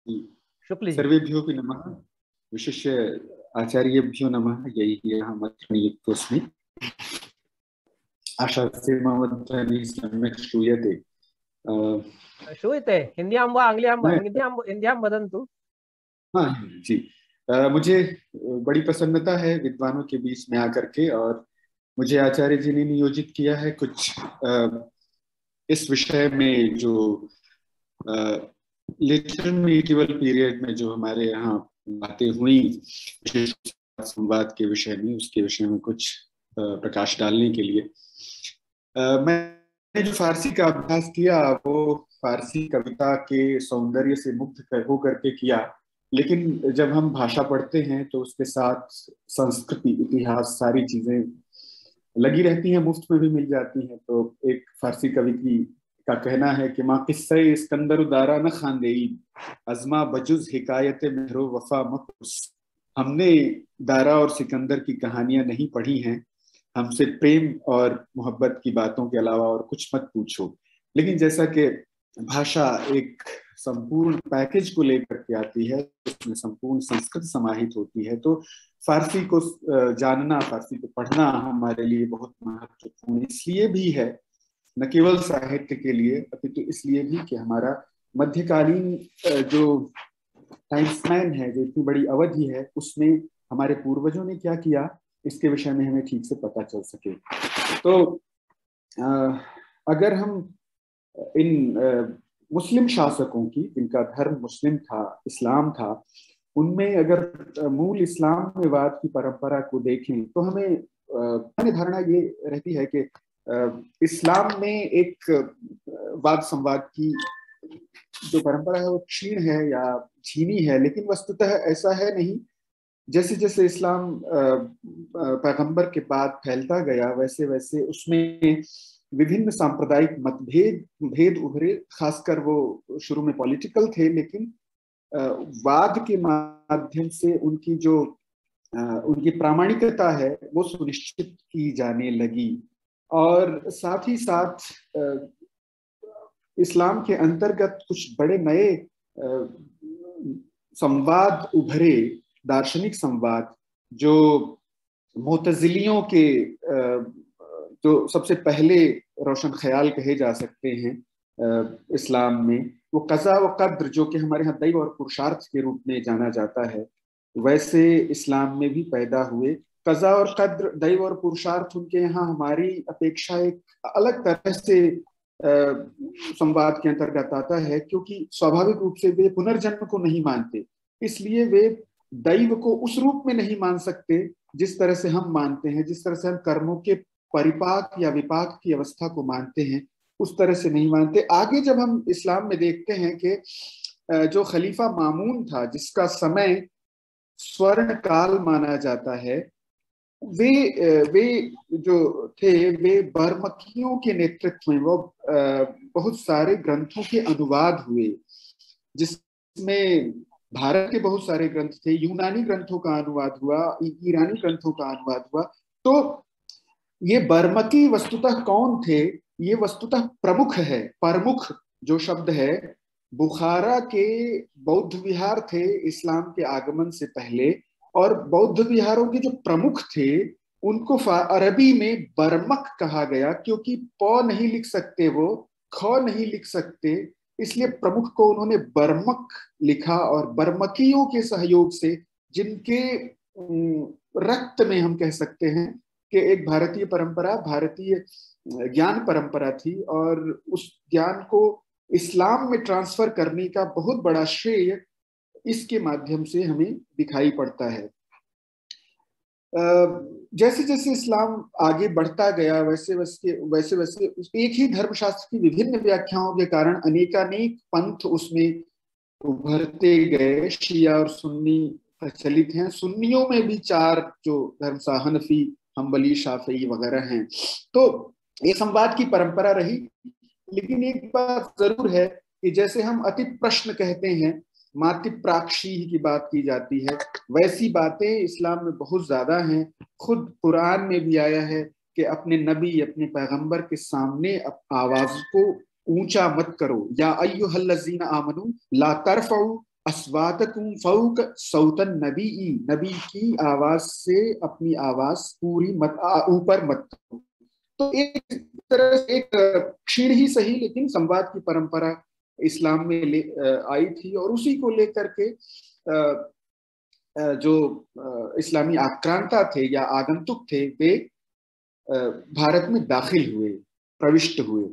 शुक्ल जी। सर्वेभ्योऽपि नमः, विशिष्य आचार्येभ्यो नमः। यैः अहमत्रनियुक्तोऽस्मि। आशासे मम ध्वनिः सम्यक् श्रूयते। श्रूयते। हिन्द्यां वा आङ्ग्ल्यां वा? मैं हिन्द्यां वदन्तु। हाँ जी। मुझे बड़ी प्रसन्नता है विद्वानों के बीच में आकर के, और मुझे आचार्य जी ने नियोजित किया है कुछ इस विषय में जो लेटर मीडिवल पीरियड में जो हमारे यहाँ बातें हुई विशेष संवाद के विषय में, उसके विषय में कुछ प्रकाश डालने के लिए। मैंने जो फारसी का अभ्यास किया वो फारसी कविता के सौंदर्य से मुग्ध होकर के किया, लेकिन जब हम भाषा पढ़ते हैं तो उसके साथ संस्कृति, इतिहास, सारी चीजें लगी रहती हैं, मुफ्त में भी मिल जाती हैं। तो एक फारसी कवि का कहना है कि माँ किस्से इस्कंदर दारा न खानदेई अजमा बजुज हिकायत मेहरो वफा मकुस। हमने दारा और सिकंदर की कहानियां नहीं पढ़ी हैं, हमसे प्रेम और मोहब्बत की बातों के अलावा और कुछ मत पूछो। लेकिन जैसा कि भाषा एक संपूर्ण पैकेज को लेकर के आती है, उसमें संपूर्ण संस्कृत समाहित होती है, तो फारसी को जानना, फारसी को पढ़ना हमारे लिए बहुत महत्वपूर्ण इसलिए भी है, न केवल साहित्य के लिए अपितु इसलिए भी कि हमारा मध्यकालीन जो टाइम स्पैन है, जो इतनी बड़ी अवधि है, उसमें हमारे पूर्वजों ने क्या किया इसके विषय में हमें ठीक से पता चल सके। तो अगर हम इन मुस्लिम शासकों की, जिनका धर्म मुस्लिम था, इस्लाम था, उनमें अगर मूल इस्लामवाद की परंपरा को देखें तो हमें धारणा ये रहती है कि इस्लाम में एक वाद संवाद की जो परंपरा है वो क्षीण है या झीनी है, लेकिन वस्तुतः ऐसा है नहीं। जैसे जैसे इस्लाम पैगंबर के बाद फैलता गया, वैसे वैसे उसमें विभिन्न सांप्रदायिक भेद उभरे। खासकर वो शुरू में पॉलिटिकल थे, लेकिन वाद के माध्यम से उनकी जो उनकी प्रामाणिकता है वो सुनिश्चित की जाने लगी। और साथ ही साथ इस्लाम के अंतर्गत कुछ बड़े नए संवाद उभरे, दार्शनिक संवाद, जो मुतजिलियों के जो सबसे पहले रोशन ख्याल कहे जा सकते हैं इस्लाम में, वो कज़ा व क़द्र, जो कि हमारे यहाँ दैव और पुरुषार्थ के रूप में जाना जाता है, वैसे इस्लाम में भी पैदा हुए। कज़ा और क़द्र, दैव और पुरुषार्थ, उनके यहाँ हमारी अपेक्षा एक अलग तरह से संवाद के अंतर्गत आता है, क्योंकि स्वाभाविक रूप से वे पुनर्जन्म को नहीं मानते, इसलिए वे दैव को उस रूप में नहीं मान सकते जिस तरह से हम मानते हैं। जिस तरह से हम कर्मों के परिपाक या विपाक की अवस्था को मानते हैं, उस तरह से नहीं मानते। आगे जब हम इस्लाम में देखते हैं कि जो खलीफा मामून था, जिसका समय स्वर्ण काल माना जाता है, वे जो थे वे बर्मकियों के नेतृत्व में वो बहुत सारे ग्रंथों के अनुवाद हुए, जिसमें भारत के बहुत सारे ग्रंथ थे, यूनानी ग्रंथों का अनुवाद हुआ, ईरानी ग्रंथों का अनुवाद हुआ। तो ये बर्मकी वस्तुतः कौन थे? ये वस्तुतः प्रमुख है, प्रमुख जो शब्द है, बुखारा के बौद्ध विहार थे इस्लाम के आगमन से पहले, और बौद्ध विहारों के जो प्रमुख थे उनको अरबी में बर्मक कहा गया, क्योंकि प नहीं लिख सकते, वो ख नहीं लिख सकते, इसलिए प्रमुख को उन्होंने बर्मक लिखा। और बर्मकियों के सहयोग से, जिनके रक्त में हम कह सकते हैं कि एक भारतीय परंपरा, भारतीय ज्ञान परंपरा थी, और उस ज्ञान को इस्लाम में ट्रांसफर करने का बहुत बड़ा श्रेय इसके माध्यम से हमें दिखाई पड़ता है। जैसे जैसे इस्लाम आगे बढ़ता गया, वैसे वैसे एक ही धर्मशास्त्र की विभिन्न व्याख्याओं के कारण अनेकानेक पंथ उसमें उभरते गए। शिया और सुन्नी प्रचलित हैं। सुन्नियों में भी 4 जो धर्म, हनफी, हम्बली, शाफई वगैरह हैं। तो ये संवाद की परंपरा रही। लेकिन एक बात जरूर है कि जैसे हम अति प्रश्न कहते हैं, मातृप्राक्षी की बात की जाती है, वैसी बातें इस्लाम में बहुत ज्यादा हैं। खुद कुरान में भी आया है कि अपने नबी, अपने पैगंबर के सामने आवाज को ऊंचा मत करो, या अय्युहल्लज़ीना आमनू ला तरफऊ अस्वातकुम फौक सौतन नबी, नबी की आवाज से अपनी आवाज पूरी मत ऊपर मत। तो एक तरह से एक क्षीण ही सही लेकिन संवाद की परंपरा इस्लाम में आई थी, और उसी को लेकर के जो इस्लामी आक्रांता थे या आगंतुक थे वे भारत में दाखिल हुए, प्रविष्ट हुए।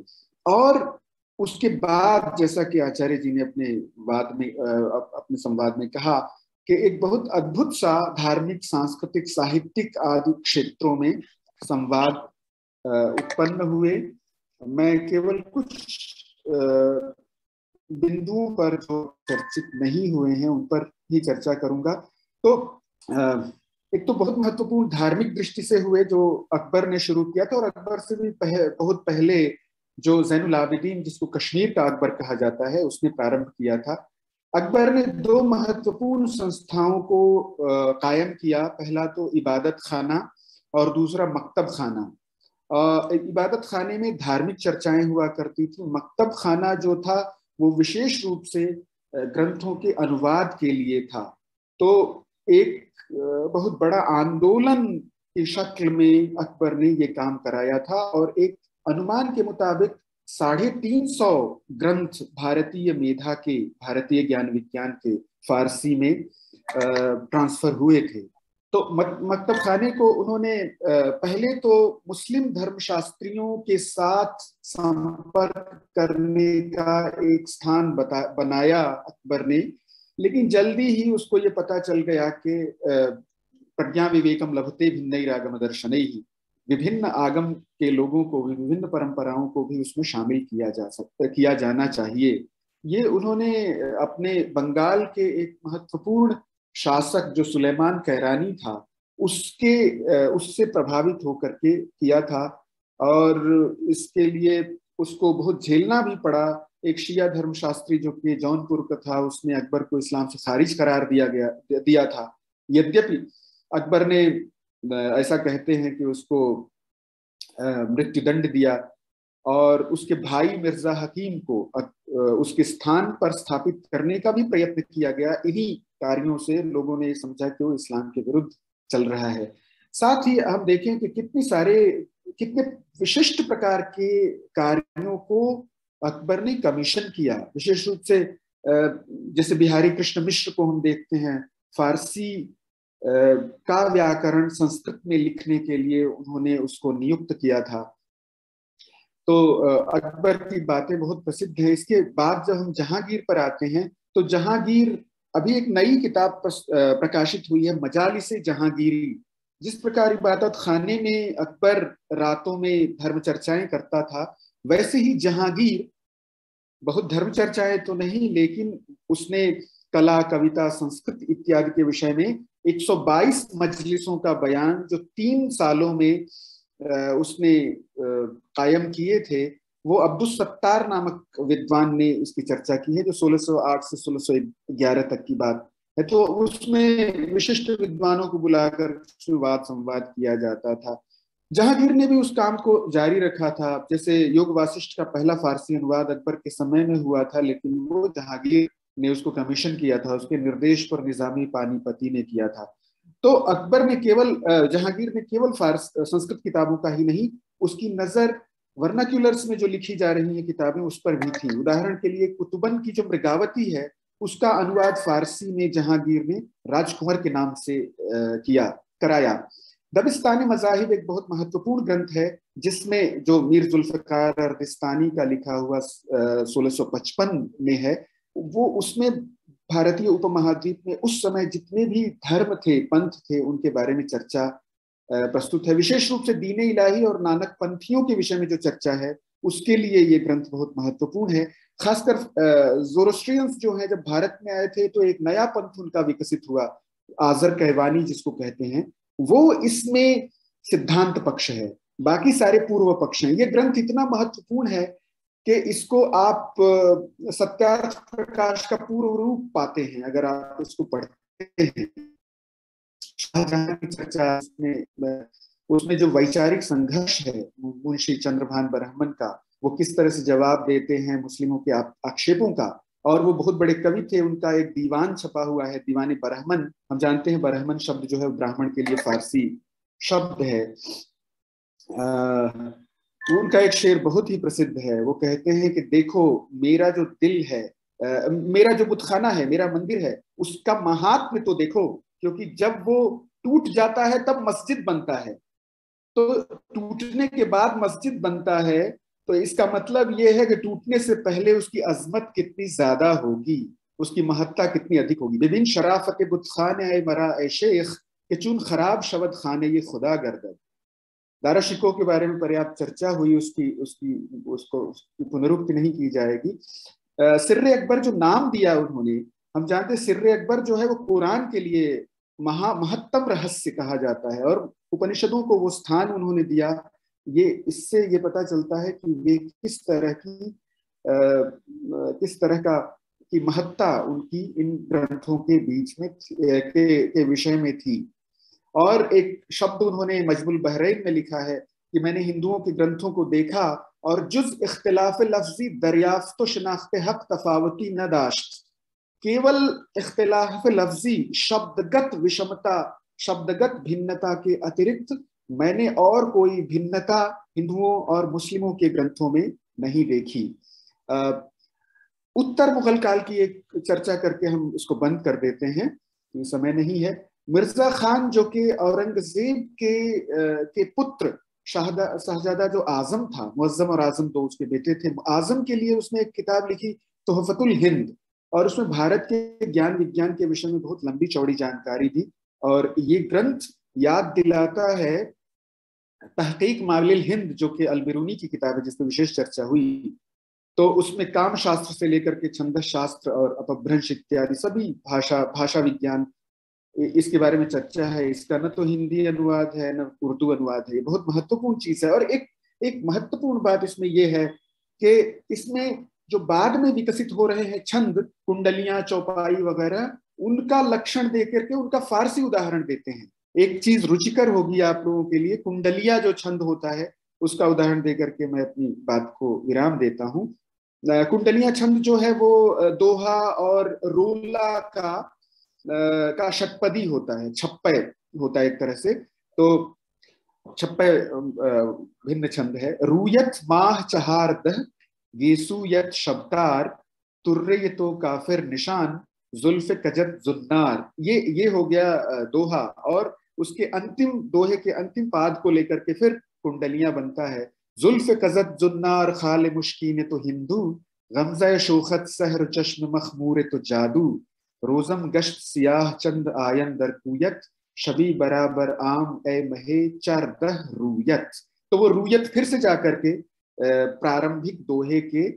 और उसके बाद जैसा कि आचार्य जी ने अपने संवाद में कहा कि एक बहुत अद्भुत सा धार्मिक, सांस्कृतिक, साहित्यिक आदि क्षेत्रों में संवाद उत्पन्न हुए। मैं केवल कुछ बिंदुओं पर जो चर्चित नहीं हुए हैं उन पर ही चर्चा करूंगा। तो एक तो बहुत महत्वपूर्ण धार्मिक दृष्टि से हुए जो अकबर ने शुरू किया था, और अकबर से भी बहुत पहले जो ज़ैनुल आबिदीन, जिसको कश्मीर का अकबर कहा जाता है, उसने प्रारंभ किया था। अकबर ने दो महत्वपूर्ण संस्थाओं को कायम किया। पहला तो इबादत खाना और दूसरा मकतब खाना। इबादत खाने में धार्मिक चर्चाएं हुआ करती थी। मकतब खाना जो था वो विशेष रूप से ग्रंथों के अनुवाद के लिए था। तो एक बहुत बड़ा आंदोलन की शक्ल में अकबर ने ये काम कराया था, और एक अनुमान के मुताबिक 350 ग्रंथ भारतीय मेधा के, भारतीय ज्ञान विज्ञान के फारसी में ट्रांसफर हुए थे। तो मकतब खाने को उन्होंने पहले तो मुस्लिम धर्मशास्त्रियों के साथ संपर्क करने का एक स्थान बनाया अकबर ने, लेकिन जल्दी ही उसको ये पता चल गया कि प्रज्ञा विवेकम लभते भिन्नैरागम दर्शनैहि, विभिन्न आगम के लोगों को भी, विभिन्न परंपराओं को भी उसमें शामिल किया जाना चाहिए। ये उन्होंने अपने बंगाल के एक महत्वपूर्ण शासक जो सुलेमान कैरानी था उससे प्रभावित होकर के किया था, और इसके लिए उसको बहुत झेलना भी पड़ा। एक शिया धर्मशास्त्री जो कि जौनपुर का था, उसने अकबर को इस्लाम से खारिज करार दिया था। यद्यपि अकबर ने ऐसा कहते हैं कि उसको मृत्युदंड दिया, और उसके भाई मिर्जा हकीम को उसके स्थान पर स्थापित करने का भी प्रयत्न किया गया। इन्हीं कार्यों से लोगों ने समझा कि वो इस्लाम के विरुद्ध चल रहा है। साथ ही हम देखें कि कितने विशिष्ट प्रकार के कार्यों को अकबर ने कमीशन किया। विशेष रूप से जैसे बिहारी कृष्ण मिश्र को हम देखते हैं, फारसी का व्याकरण संस्कृत में लिखने के लिए उन्होंने उसको नियुक्त किया था। तो अकबर की बातें बहुत प्रसिद्ध हैं। इसके बाद जब हम जहांगीर पर आते हैं, तो जहांगीर, अभी एक नई किताब प्रकाशित हुई है, मजालिस जहांगीरी। जिस प्रकार इबादत खाने में अकबर रातों में धर्म चर्चाएं करता था, वैसे ही जहांगीर बहुत धर्म चर्चाएं तो नहीं, लेकिन उसने कला, कविता, संस्कृत इत्यादि के विषय में 122 मजलिसों का बयान जो 3 सालों में उसने कायम किए थे, वो अब्दुल सत्तार नामक विद्वान ने इसकी चर्चा की है, जो 1608 से 1611 तक की बात है। तो उसमें विशिष्ट विद्वानों को बुलाकर वाद संवाद किया जाता था। जहांगीर ने भी उस काम को जारी रखा था। जैसे योग वासिष्ठ का पहला फारसी अनुवाद अकबर के समय में हुआ था, लेकिन वो जहांगीर ने उसको कमीशन किया था, उसके निर्देश पर निजामी पानीपति ने किया था। तो अकबर ने जहांगीर ने केवल संस्कृत किताबों का ही नहीं, उसकी नजर वर्नाक्यूलर्स में जो लिखी जा रही है किताबें उस पर भी थी। उदाहरण के लिए कुतुबन की जो मृगावती है, उसका अनुवाद फारसी में जहांगीर ने राजकुंवर के नाम से कराया। दबिस्तानी मज़ाहिब एक बहुत महत्वपूर्ण ग्रंथ है, जिसमें जो मीर जुल्फ़िकार अर्दिस्तानी का लिखा हुआ 1655 में है, वो उसमें भारतीय उपमहाद्वीप में उस समय जितने भी धर्म थे, पंथ थे, उनके बारे में चर्चा प्रस्तुत है। विशेष रूप से दीन इलाही और नानक पंथियों के विषय में जो चर्चा है, उसके लिए ये ग्रंथ बहुत महत्वपूर्ण है। खासकर ज़ोरोस्ट्रियंस जो है, जब भारत में आए थे तो एक नया पंथ उनका विकसित हुआ, आजर कहवानी जिसको कहते हैं, वो इसमें सिद्धांत पक्ष है, बाकी सारे पूर्व पक्ष हैं। ये ग्रंथ इतना महत्वपूर्ण है कि इसको आप सत्यार्थ प्रकाश का पूर्व रूप पाते हैं अगर आप इसको पढ़ते हैं। चर्चा उसमें जो वैचारिक संघर्ष है मुंशी चंद्रभान ब्राह्मण का, वो किस तरह से जवाब देते हैं मुस्लिमों के आक्षेपों का, और वो बहुत बड़े कवि थे। उनका एक दीवान छपा हुआ है, दीवान बरहमन। हम जानते हैं बरहमन शब्द जो है ब्राह्मण के लिए फारसी शब्द है। उनका एक शेर बहुत ही प्रसिद्ध है। वो कहते हैं कि देखो मेरा जो दिल है, मेरा जो बुतखाना है, मेरा मंदिर है, उसका महात्म्य तो देखो, क्योंकि जब वो टूट जाता है तब मस्जिद बनता है। तो टूटने के बाद मस्जिद बनता है, तो इसका मतलब यह है कि टूटने से पहले उसकी अजमत कितनी ज्यादा होगी, उसकी महत्ता कितनी अधिक होगी। बिबिन शराफत बुतखाने ए मरा ए शेख के चुन खराब शबद खाने ये खुदा गर्दद। दारा शिकोह के बारे में पर्याप्त चर्चा हुई, उसकी पुनरुक्ति नहीं की जाएगी। सिर्रे अकबर जो नाम दिया उन्होंने, हम जानते हैं सिर्रे अकबर जो है वो कुरान के लिए महत्तम रहस्य कहा जाता है, और उपनिषदों को वो स्थान उन्होंने दिया। ये इससे ये पता चलता है कि वे किस तरह की महत्ता उनकी इन ग्रंथों के बीच में के विषय में थी। और एक शब्द उन्होंने मजमुल बहरैन में लिखा है कि मैंने हिंदुओं के ग्रंथों को देखा और जुज इख्तिलाफ लफ्जी दरियाफ्त शनाख्त हक तफावती न दाश्त। केवल इख्तिलाफ लफ्जी शब्दगत विषमता, शब्दगत भिन्नता के अतिरिक्त मैंने और कोई भिन्नता हिंदुओं और मुस्लिमों के ग्रंथों में नहीं देखी। उत्तर मुगल काल की एक चर्चा करके हम इसको बंद कर देते हैं, समय नहीं है। मिर्जा खान जो कि औरंगजेब के पुत्र शाहजादा जो आजम था, मुअज्जम और आजम दो उसके बेटे थे। आजम के लिए उसने एक किताब लिखी तोहफतुल हिंद, और उसमें भारत के ज्ञान विज्ञान के विषय में बहुत लंबी चौड़ी जानकारी दी। और ये ग्रंथ याद दिलाता है तहकीक मालिल हिंद, जो कि अलबिरूनी की किताब है जिस पर विशेष चर्चा हुई। तो उसमें काम शास्त्र से लेकर के छंदस शास्त्र और अपभ्रंश इत्यादि सभी भाषा विज्ञान, इसके बारे में चर्चा है। इसका न तो हिंदी अनुवाद है न उर्दू अनुवाद है। ये बहुत महत्वपूर्ण चीज है। और एक महत्वपूर्ण बात इसमें यह है कि इसमें जो बाद में विकसित हो रहे हैं छंद, कुंडलियां, चौपाई वगैरह, उनका लक्षण देकर के उनका फारसी उदाहरण देते हैं। एक चीज रुचिकर होगी आप लोगों के लिए, कुंडलिया जो छंद होता है उसका उदाहरण देकर के मैं अपनी बात को विराम देता हूँ। कुंडलिया छंद जो है वो दोहा और रोला का षटपदी होता है, छप्पय होता है एक तरह से। तो छप्पय भिन्न छंद है। रूयत माह चहार दह गेसु यत शब्तार तुर्रे ये तो काफिर निशान जुल्फ कजत जुन्नार। ये हो गया दोहा, और उसके अंतिम दोहे के अंतिम पाद को लेकर के फिर कुंडलियां बनता है। जुल्फ कजत जुन्नार खाल मुश्कीन तो हिंदू गमजा शोखत सहर चश्म मखमूर तो जादू रोजम गश्त सियाह चंद आयन दर कूयत शबी बराबर आम ए महे चार दह रूयत। तो वो रूयत फिर से जाकर के प्रारंभिक दोहे के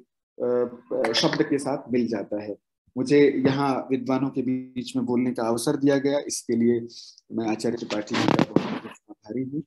शब्द के साथ मिल जाता है। मुझे यहाँ विद्वानों के बीच में बोलने का अवसर दिया गया, इसके लिए मैं आचार्य त्रिपाठी जी का बहुत आभारी हूँ।